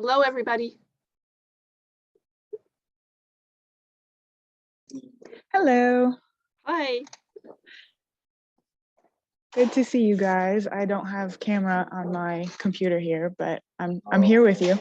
Hello, everybody. Hello. Hi. Good to see you guys. I don't have camera on my computer here, but I'm here with you.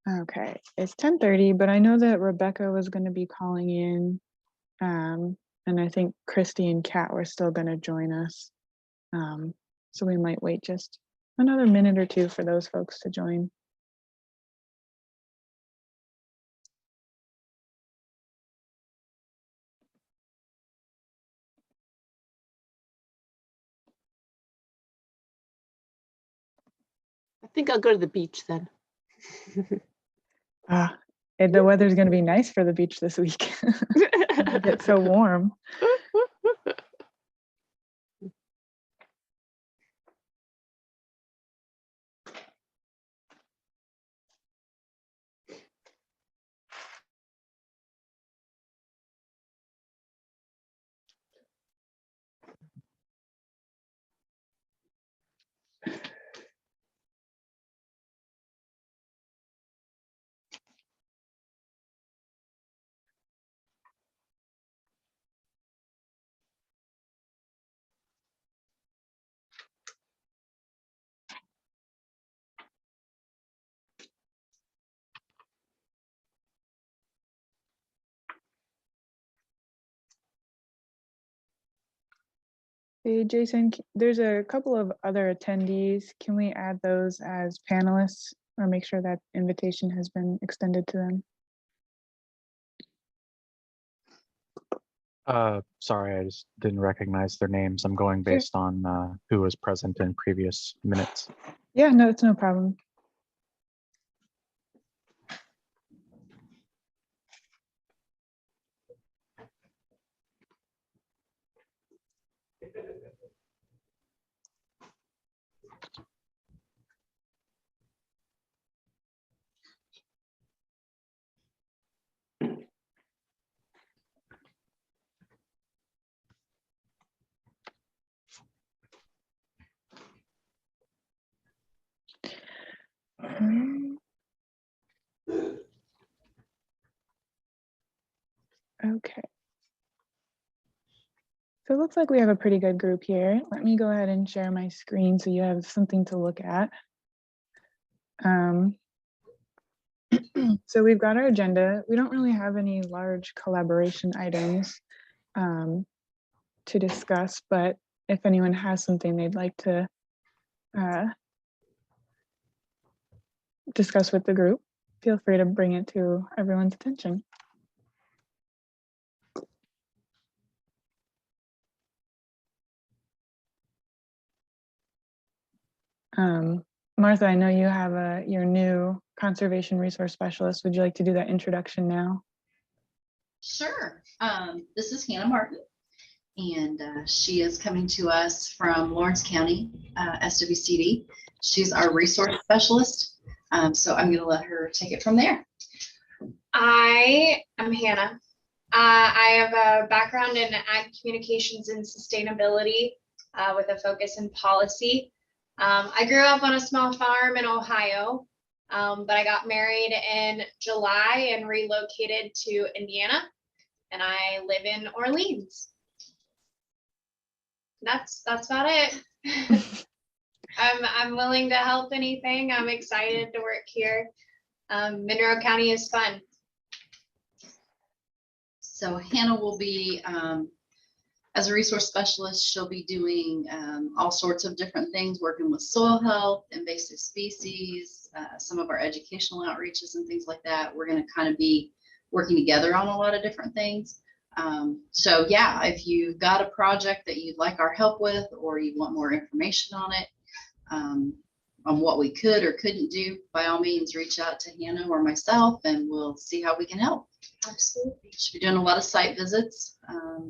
Okay, it's 10:30, but I know that Rebecca was going to be calling in, and I think Christy and Kat were still going to join us. So we might wait just another minute or two for those folks to join. I think I'll go to the beach then. The weather's going to be nice for the beach this week. It's so warm. Hey, Jason, there's a couple of other attendees. Can we add those as panelists or make sure that invitation has been extended to them? Sorry, I just didn't recognize their names. I'm going based on who was present in previous minutes. Yeah, no, it's no problem. Okay. So it looks like we have a pretty good group here. Let me go ahead and share my screen so you have something to look at. So we've got our agenda. We don't really have any large collaboration items to discuss, but if anyone has something they'd like to discuss with the group, feel free to bring it to everyone's attention. Martha, I know you have your new conservation resource specialist. Would you like to do that introduction now? Sure. This is Hannah Martin, and she is coming to us from Lawrence County, SWCD. She's our resource specialist. So I'm going to let her take it from there. I am Hannah. I have a background in ag communications and sustainability with a focus in policy. I grew up on a small farm in Ohio, but I got married in July and relocated to Indiana. and I live in Orleans. That's about it. I'm willing to help anything. I'm excited to work here. Monroe County is fun. So Hannah will be, as a resource specialist, she'll be doing all sorts of different things, working with soil health, invasive species, some of our educational outreaches and things like that. We're going to kind of be working together on a lot of different things. So yeah, if you've got a project that you'd like our help with, or you want more information on it, on what we could or couldn't do, by all means, reach out to Hannah or myself and we'll see how we can help. Absolutely. She'll be doing a lot of site visits,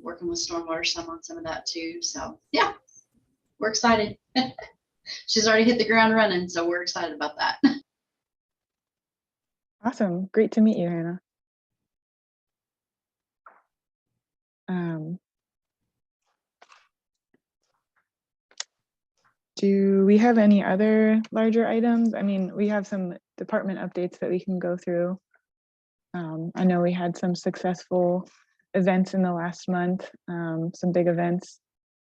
working with stormwater some on some of that too. So yeah, we're excited. She's already hit the ground running, so we're excited about that. Awesome. Great to meet you, Hannah. Do we have any other larger items? I mean, we have some department updates that we can go through. I know we had some successful events in the last month, some big events,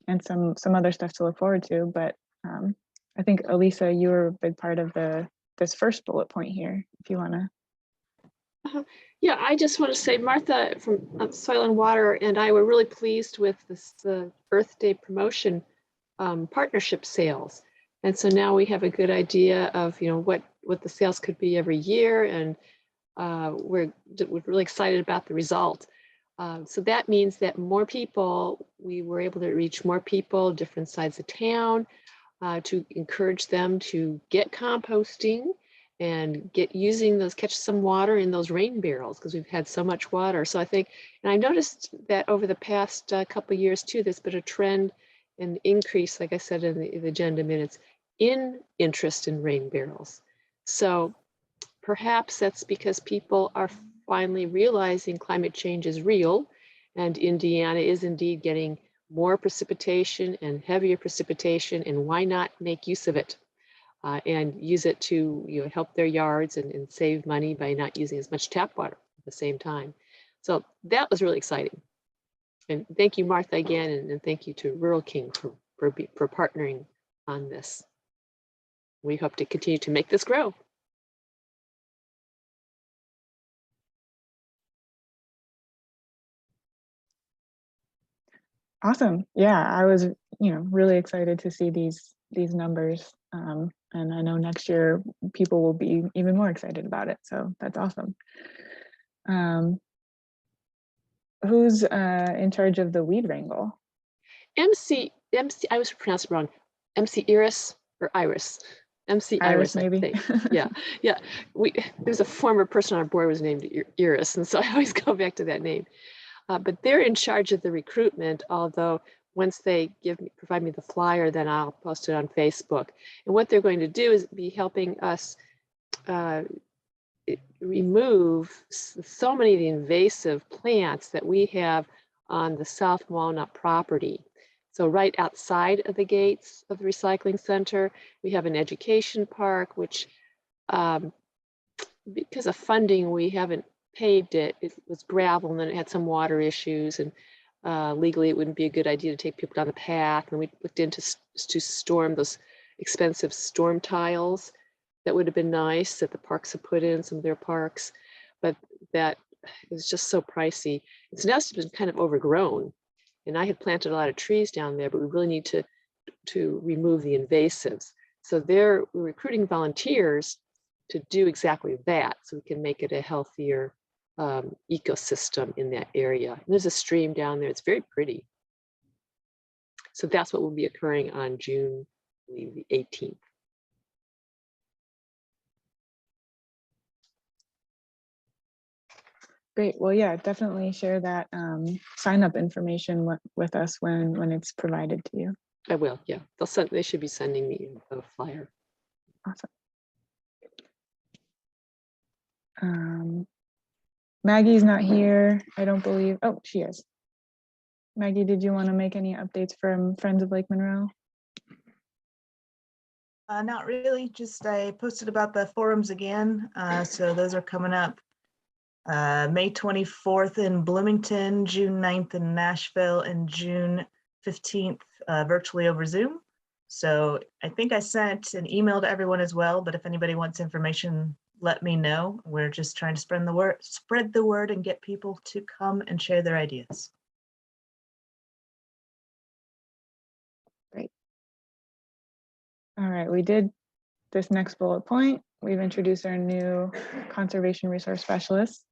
and some other stuff to look forward to. But I think Elisa, you were a big part of this first bullet point here. If you want to. Yeah, I just want to say Martha from Soil and Water and I were really pleased with the Earth Day promotion partnership sales. And so now we have a good idea of, what the sales could be every year. And we're really excited about the result. So that means that we were able to reach more people, different sides of town, to encourage them to get composting and catch some water in those rain barrels, because we've had so much water. So I think, and I noticed that over the past couple of years too, there's been a trend and increase, like I said in the agenda minutes, in interest in rain barrels. So perhaps that's because people are finally realizing climate change is real, and Indiana is indeed getting more precipitation and heavier precipitation, and why not make use of it and use it to help their yards and save money by not using as much tap water at the same time. So that was really exciting. And thank you, Martha, again, and thank you to Rural King for partnering on this. We hope to continue to make this grow. Awesome. Yeah, I was, really excited to see these numbers. And I know next year people will be even more excited about it. So that's awesome. Who's in charge of the weed wrangle? MC, I always pronounce it wrong. MC Iris or Iris? MC Iris, maybe. I think. Yeah. There's a former person on our board was named Iris, and so I always go back to that name. But they're in charge of the recruitment, although once they provide me the flyer, then I'll post it on Facebook. And what they're going to do is be helping us remove so many of the invasive plants that we have on the South Walnut property. So right outside of the gates of the recycling center, we have an education park, which because of funding, we haven't paved it. It was gravel, and then it had some water issues, and legally it wouldn't be a good idea to take people down the path. And we looked into to storm those expensive storm tiles that would have been nice that the parks have put in some of their parks, but that is just so pricey. It's now been kind of overgrown, and I had planted a lot of trees down there, but we really need to remove the invasives. So we're recruiting volunteers to do exactly that, so we can make it a healthier ecosystem in that area. And there's a stream down there. It's very pretty. So that's what will be occurring on June, I believe, the 18th. Great. Well, yeah, definitely share that sign up information with us when it's provided to you. I will, yeah. They should be sending me a flyer. Awesome. Maggie's not here, I don't believe. Oh, she is. Maggie, did you want to make any updates from Friends of Lake Monroe? Not really, just I posted about the forums again. So those are coming up May 24th in Bloomington, June 9th in Nashville, and June 15th virtually over Zoom. So I think I sent an email to everyone as well, but if anybody wants information, let me know. We're just trying to spread the word and get people to come and share their ideas. All right, we did this next bullet point. We've introduced our new conservation resource specialist.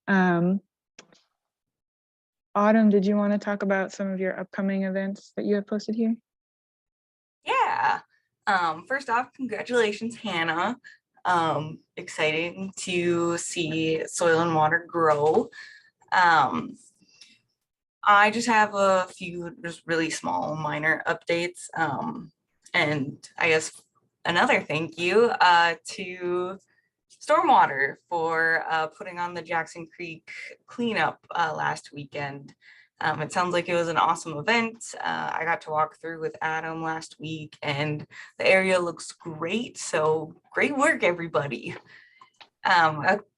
Autumn, did you want to talk about some of your upcoming events that you have posted here? Yeah. First off, congratulations, Hannah. Exciting to see Soil and Water grow. I just have a few just really small minor updates. And I guess another thank you to Stormwater for putting on the Jackson Creek cleanup last weekend. It sounds like it was an awesome event. I got to walk through with Adam last week and the area looks great. So great work, everybody.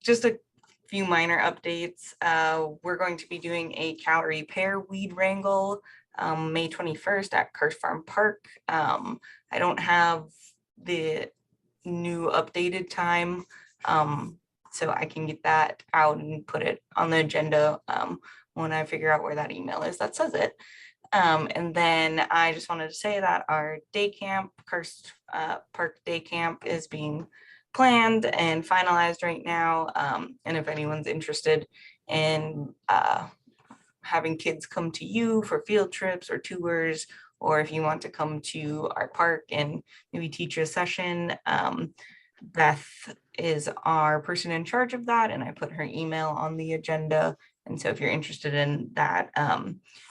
Just a few minor updates. We're going to be doing a calorie pear weed wrangle May 21st at Kirsch Farm Park. I don't have the new updated time, so I can get that out and put it on the agenda when I figure out where that email is that says it. And then I just wanted to say that our day camp, Kirsch Park Day Camp, is being planned and finalized right now. And if anyone's interested in having kids come to you for field trips or tours, or if you want to come to our park and maybe teach a session, Beth is our person in charge of that, and I put her email on the agenda. And so if you're interested in that,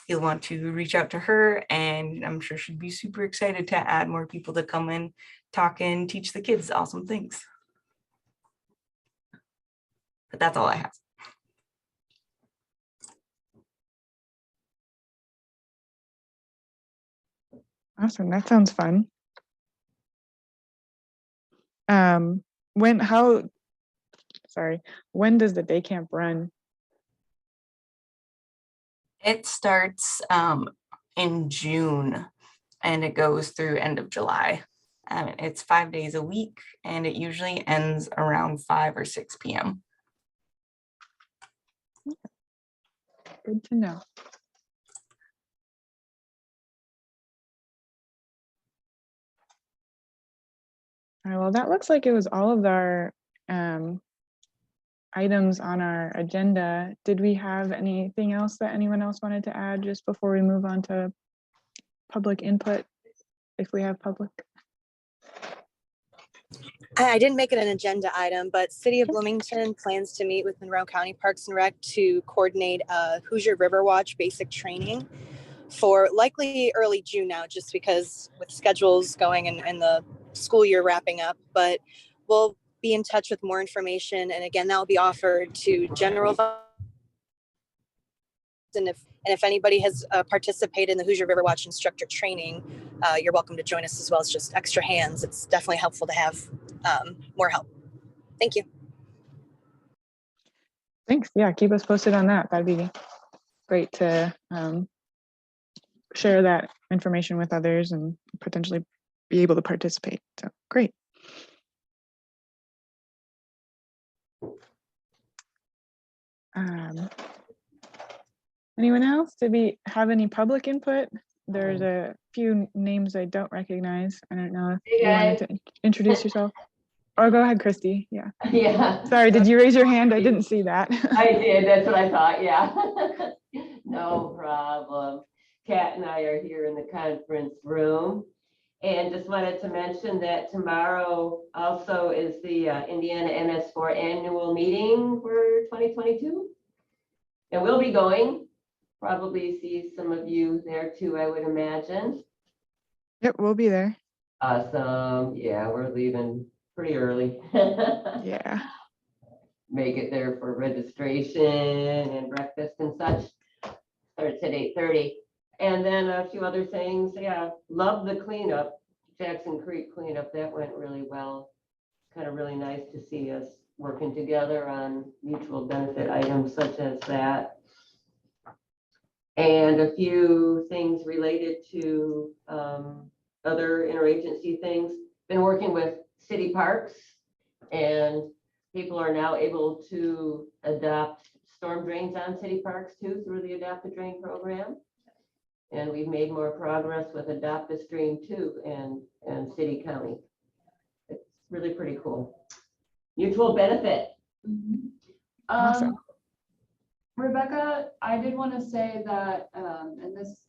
you'll want to reach out to her, and I'm sure she'd be super excited to add more people to come in, talk and teach the kids awesome things. But that's all I have. Awesome, that sounds fun. When does the day camp run? It starts in June and it goes through end of July. It's 5 days a week and it usually ends around 5 or 6 p.m. Good to know. All right, well, that looks like it was all of our items on our agenda. Did we have anything else that anyone else wanted to add just before we move on to public input, if we have public? I didn't make it an agenda item, but City of Bloomington plans to meet with Monroe County Parks and Rec to coordinate a Hoosier River Watch basic training for likely early June now, just because with schedules going and the school year wrapping up. But we'll be in touch with more information. And again, that will be offered to general. And if anybody has participated in the Hoosier River Watch instructor training, you're welcome to join us as well as just extra hands. It's definitely helpful to have more help. Thank you. Thanks. Yeah, keep us posted on that. That'd be great to share that information with others and potentially be able to participate. So great. Anyone else? Did we have any public input? There's a few names I don't recognize. I don't know if you wanted to introduce yourself. Oh, go ahead, Christy. Yeah. Yeah. Sorry, did you raise your hand? I didn't see that. I did. That's what I thought. Yeah. No problem. Kat and I are here in the conference room. And just wanted to mention that tomorrow also is the Indiana MS4 annual meeting for 2022. And we'll be going. Probably see some of you there too, I would imagine. Yep, we'll be there. Awesome. Yeah, we're leaving pretty early. Yeah. Make it there for registration and breakfast and such. Starts at 8:30. And then a few other things. Yeah, love the cleanup, Jackson Creek cleanup. That went really well. Kind of really nice to see us working together on mutual benefit items such as that. And a few things related to other interagency things. Been working with city parks, and people are now able to adopt storm drains on city parks too through the Adopt a Drain program. And we've made more progress with Adopt a Stream too, and city county. It's really pretty cool. Mutual benefit. Awesome. Rebecca, I did want to say that, and this,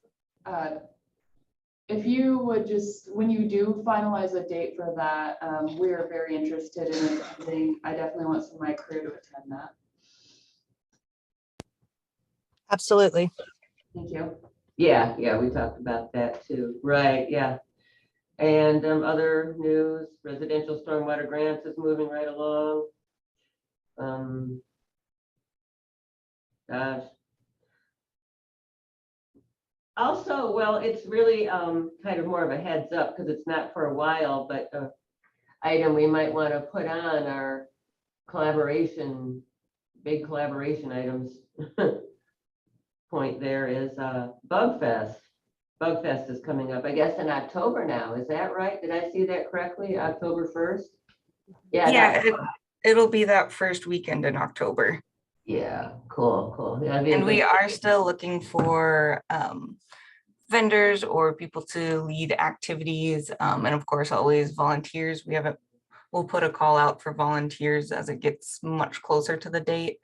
if you would just, when you do finalize a date for that, we are very interested in attending. I definitely want some of my crew to attend that. Absolutely. Thank you. Yeah, we talked about that too. Right, yeah. And other news, residential stormwater grants is moving right along. Gosh. Also, well, it's really kind of more of a heads up because it's not for a while, but item we might want to put on our collaboration, big collaboration items. Point there is Bug Fest. Bug Fest is coming up, I guess, in October now. Is that right? Did I see that correctly? October 1st? Yeah, it'll be that first weekend in October. Yeah, cool. Yeah, And we are still looking for vendors or people to lead activities. And of course, always volunteers. We'll put a call out for volunteers as it gets much closer to the date.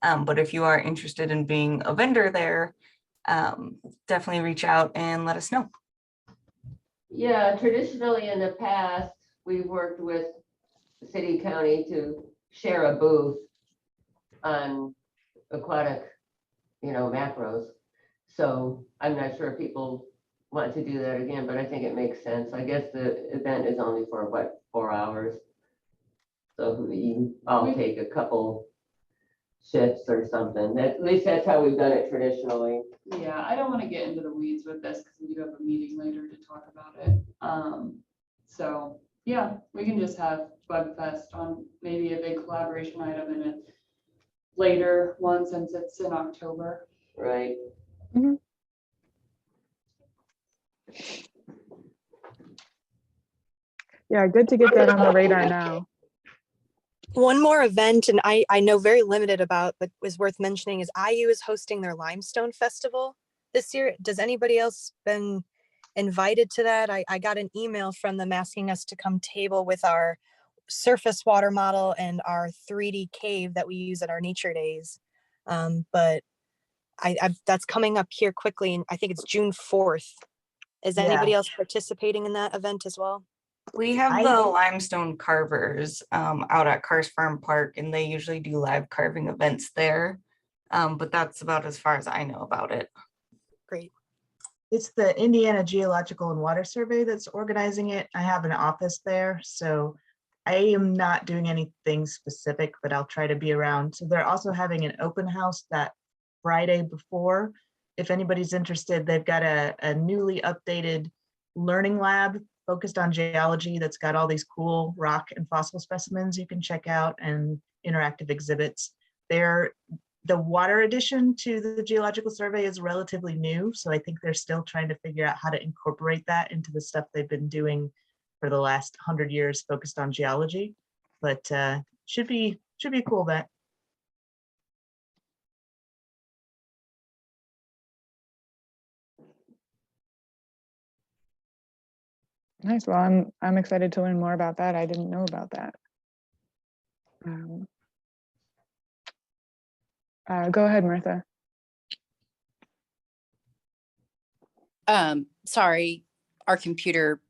But if you are interested in being a vendor there, definitely reach out and let us know. Yeah, traditionally in the past, we've worked with city county to share a booth on aquatic, macros. So I'm not sure if people want to do that again, but I think it makes sense. I guess the event is only for what, 4 hours? So I'll take a couple shifts or something. At least that's how we've done it traditionally. Yeah, I don't want to get into the weeds with this because we do have a meeting later to talk about it. So yeah, we can just have Bug Fest on maybe a big collaboration item in a later one since it's in October. Right. Yeah, good to get that on the radar now. One more event, and I know very limited about, but was worth mentioning, is IU is hosting their Limestone Festival this year. Does anybody else been invited to that? I got an email from them asking us to come table with our surface water model and our 3D cave that we use at our nature days. But that's coming up here quickly, and I think it's June 4th. Is anybody else participating in that event as well? We have the limestone carvers out at Cars Farm Park, and they usually do live carving events there. But that's about as far as I know about it. Great. It's the Indiana Geological and Water Survey that's organizing it. I have an office there, so I am not doing anything specific, but I'll try to be around. So they're also having an open house that Friday before. If anybody's interested, they've got a newly updated learning lab focused on geology that's got all these cool rock and fossil specimens you can check out and interactive exhibits. The water addition to the Geological Survey is relatively new, so I think they're still trying to figure out how to incorporate that into the stuff they've been doing for the last 100 years focused on geology. But should be a cool event. Nice. Well, I'm excited to learn more about that. I didn't know about that. Go ahead, Martha. Sorry, our computer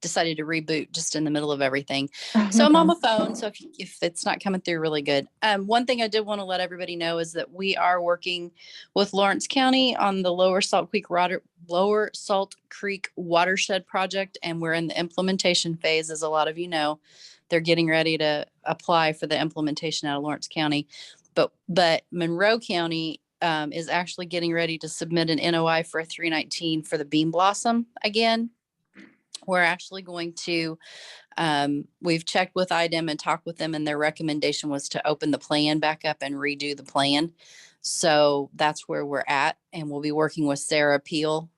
decided to reboot just in the middle of everything. So I'm on my phone. So if it's not coming through really good. One thing I did want to let everybody know is that we are working with Lawrence County on the Lower Salt Creek Watershed Project, and we're in the implementation phase, as a lot of you know. They're getting ready to apply for the implementation out of Lawrence County. But Monroe County is actually getting ready to submit an NOI for a 319 for the Bean Blossom again. We're actually going to, we've checked with IDEM and talked with them, and their recommendation was to open the plan back up and redo the plan. So that's where we're at. And we'll be working with Sarah Peel,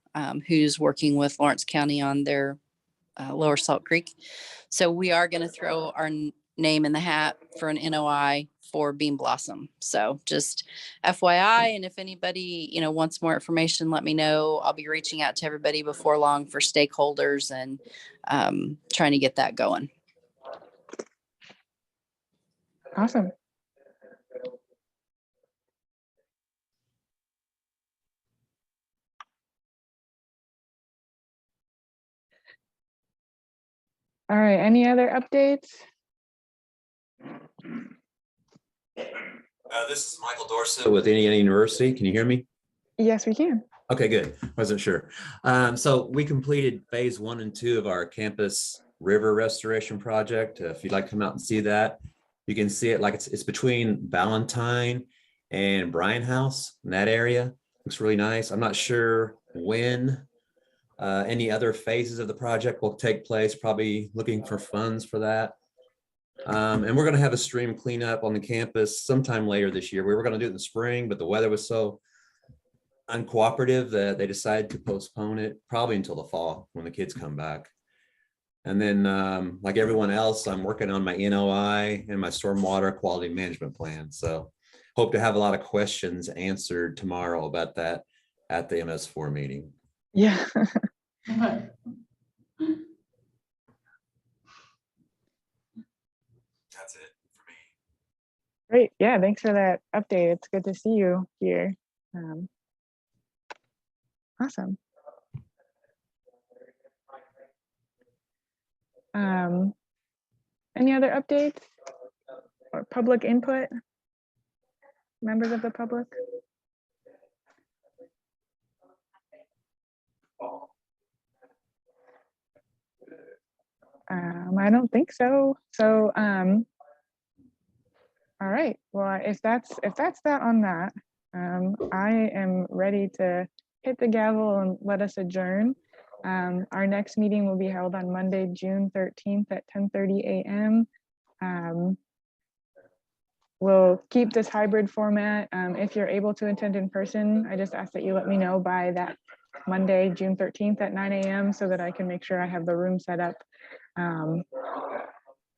who's working with Lawrence County on their Lower Salt Creek. So we are going to throw our name in the hat for an NOI for Bean Blossom. So just FYI, and if anybody, wants more information, let me know. I'll be reaching out to everybody before long for stakeholders and trying to get that going. Awesome. All right, any other updates? This is Michael Dorset with Indiana University. Can you hear me? Yes, we can. Okay, good. Wasn't sure. So we completed phase 1 and 2 of our campus river restoration project. If you'd like to come out and see that, you can see it like it's between Valentine and Bryan House in that area. Looks really nice. I'm not sure when any other phases of the project will take place, probably looking for funds for that. And we're going to have a stream cleanup on the campus sometime later this year. We were going to do it in the spring, but the weather was so uncooperative that they decided to postpone it probably until the fall when the kids come back. And then like everyone else, I'm working on my NOI and my stormwater quality management plan. So hope to have a lot of questions answered tomorrow about that at the MS4 meeting. Yeah. That's it for me. Great. Yeah, thanks for that update. It's good to see you here. Awesome. Any other updates or public input? Members of the public? I don't think so. So, all right. Well, if that's that on that, I am ready to hit the gavel and let us adjourn. Our next meeting will be held on Monday, June 13th at 10:30 a.m. We'll keep this hybrid format. If you're able to attend in person, I just ask that you let me know by that Monday, June 13th at 9 a.m. so that I can make sure I have the room set up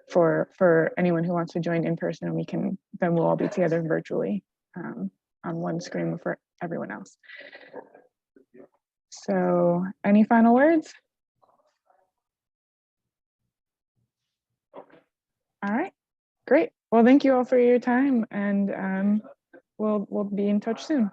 for anyone who wants to join in person, and then we'll all be together virtually on one screen for everyone else. So any final words? All right, great. Well, thank you all for your time, and we'll be in touch soon.